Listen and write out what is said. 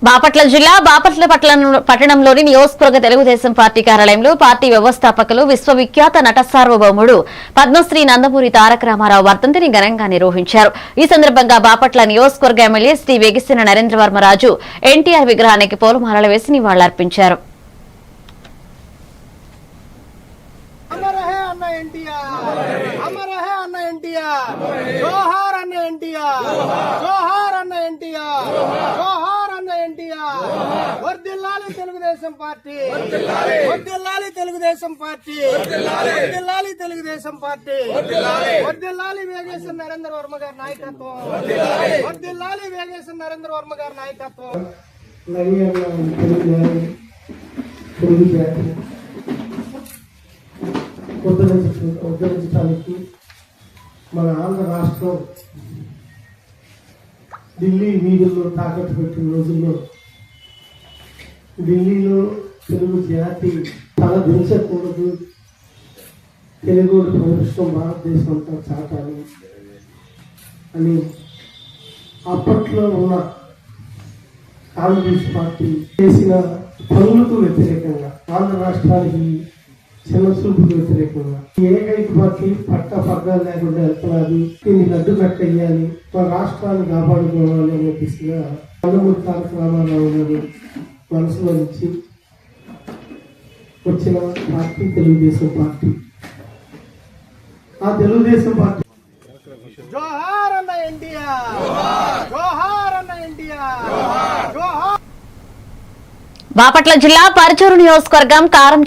బాపట్ల జిల్లా బాపట్ల పట్టణంలోని నియోజకవర్గ తెలుగుదేశం పార్టీ కార్యాలయంలో పార్టీ వ్యవస్థాపకులు విశ్వవిఖ్యాత నట సార్వభౌముడు పద్మశ్రీ నందమూరి తారక రామారావు వర్ధంతిని ఘనంగా నిర్వహించారు. ఈ సందర్భంగా బాపట్ల నియోజకవర్గ ఎమ్మెల్యే శ్రీ వేగిసిన నరేంద్రవర్మరాజు ఎన్టీఆర్ విగ్రహానికి పూలమాలలు వేసి నివాళులర్పించారు. తెలుగుదేశం పార్టీ వర్ధిల్లాలి, తెలుగుదేశం పార్టీ వర్ధిల్లాలి, తెలుగుదేశం పార్టీ వర్ధిల్లాలి, వేగేశ్వర నరేంద్ర వర్మ గారి నాయకత్వం వర్ధిల్లాలి, వేగేశ్వర నరేంద్ర వర్మ గారి నాయకత్వం. ఉద్ధరించడానికి మన ఆంధ్ర రాష్ట్రం ఢిల్లీ వీధుల్లో తాకట్టు పెట్టిన రోజుల్లో ఢిల్లీలో తెలుగు జాతి తల దించకూడదు, తెలుగు ప్రదర్శనం భారతదేశం అంతా చాటాలి అని అప్పట్లో ఉన్న కాంగ్రెస్ పార్టీ చేసిన పనులకు వ్యతిరేకంగా, ఆంధ్ర రాష్ట్రానికి చిన్న చూపుకు వ్యతిరేకంగా ఏకైక పార్టీ పట్ట పగ్గాలు లేకుండా వెళ్తున్నది, దీన్ని అడ్డు కట్టేయాలి, మన రాష్ట్రాన్ని కాపాడుకోవాలి అనే దిశగా నందమూరి తారక రామారావు గారు మనసులో నుంచి వచ్చిన పార్టీ తెలుగుదేశం పార్టీ. ఆ తెలుగుదేశం పార్టీ జోహార్ అన్న ఎన్టీఆర్, జోహార్ అన్న ఎన్టీఆర్. బాపట్ల జిల్లా పరచూరు నియోజకవర్గం కారం